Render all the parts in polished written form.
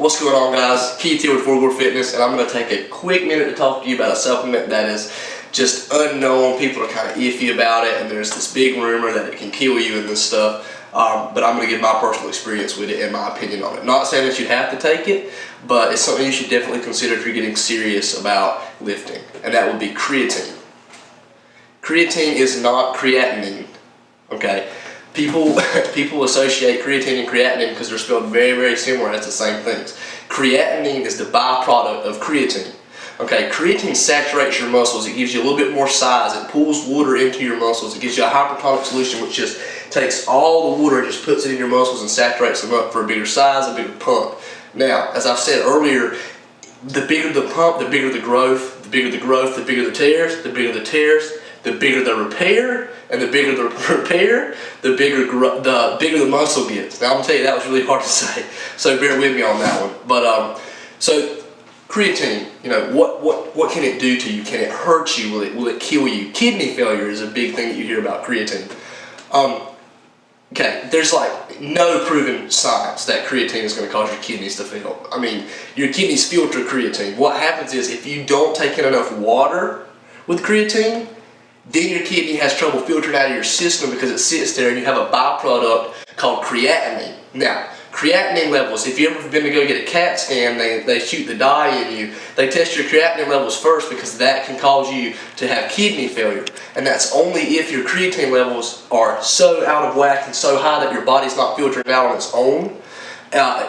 What's going on, guys? Keith here with Gore Fitness, and I'm going to take a quick minute to talk to you about a supplement that is just unknown. People are kind of iffy about it, and there's this big rumor that it can kill you and this stuff. But I'm going to give my personal experience with it and my opinion on it. Not saying that you have to take it, but it's something you should definitely consider if you're getting serious about lifting, and that would be creatine. Creatine is not creatinine, okay? People associate creatine and creatinine because they're spelled very, very similar as the same things. Creatinine is the byproduct of creatine. Okay, creatine saturates your muscles. It gives you a little bit more size. It pulls water into your muscles. It gives you a hypertonic solution which just takes all the water and just puts it in your muscles and saturates them up for a bigger size, a bigger pump. Now, as I've said earlier, the bigger the pump, the bigger the growth. The bigger the growth, the bigger the tears. The bigger the tears, the bigger the repair, and the bigger the repair, the bigger the muscle gets. Now I'm gonna tell you that was really hard to say, so bear with me on that one. But so creatine, you know, what can it do to you? Can it hurt you? Will it kill you? Kidney failure is a big thing that you hear about creatine. Okay, there's like no proven science that creatine is going to cause your kidneys to fail. I mean, your kidneys filter creatine. What happens is if you don't take in enough water with creatine, then your kidney has trouble filtering out of your system because it sits there and you have a byproduct called creatinine. Now, creatinine levels, if you've ever been to go get a CAT scan, they shoot the dye in you, they test your creatinine levels first because that can cause you to have kidney failure. And that's only if your creatine levels are so out of whack and so high that your body's not filtering out on its own,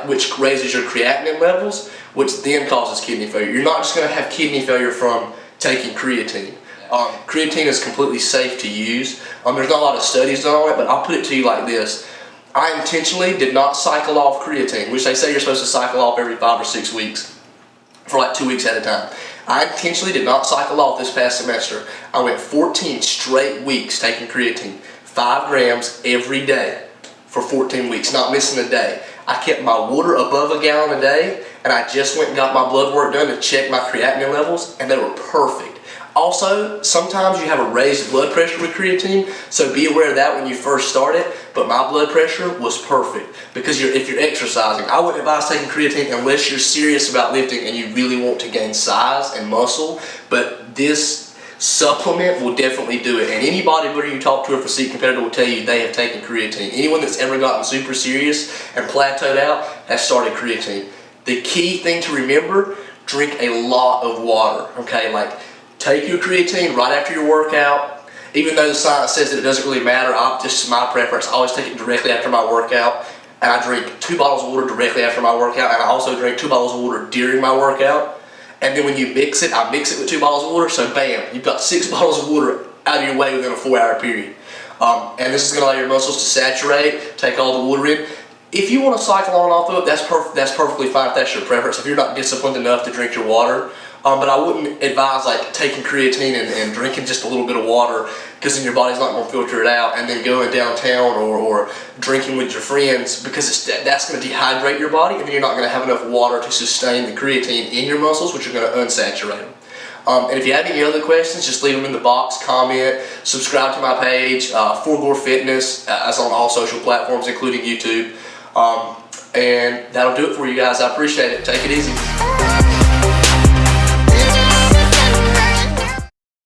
which raises your creatinine levels, which then causes kidney failure. You're not just going to have kidney failure from taking creatine. Creatine is completely safe to use. There's not a lot of studies done on it, but I'll put it to you like this. I intentionally did not cycle off creatine, which they say you're supposed to cycle off every 5 or 6 weeks for like 2 weeks at a time. I intentionally did not cycle off this past semester. I went 14 straight weeks taking creatine, 5 grams every day for 14 weeks, not missing a day. I kept my water above a gallon a day, and I just went and got my blood work done to check my creatinine levels, and they were perfect. Also, sometimes you have a raised blood pressure with creatine, so be aware of that when you first start it, but my blood pressure was perfect because if you're exercising. I wouldn't advise taking creatine unless you're serious about lifting and you really want to gain size and muscle, but this supplement will definitely do it. And any bodybuilder you talk to or physique competitor will tell you they have taken creatine. Anyone that's ever gotten super serious and plateaued out has started creatine. The key thing to remember, drink a lot of water, okay? Like, take your creatine right after your workout. Even though the science says that it doesn't really matter, just my preference, I always take it directly after my workout. And I drink 2 bottles of water directly after my workout, and I also drink 2 bottles of water during my workout. And then when you mix it, I mix it with 2 bottles of water, so bam, you've got 6 bottles of water out of your way within a 4-hour period. And this is going to allow your muscles to saturate, take all the water in. If you want to cycle on and off of it, that's perfectly fine if that's your preference, if you're not disciplined enough to drink your water. But I wouldn't advise like taking creatine and drinking just a little bit of water, because then your body's not going to filter it out, and then going downtown or drinking with your friends, because that's going to dehydrate your body, and then you're not going to have enough water to sustain the creatine in your muscles, which are going to unsaturate them. And if you have any other questions, just leave them in the box, comment, subscribe to my page, Gore Fitness, as on all social platforms, including YouTube. And that'll do it for you guys. I appreciate it. Take it easy.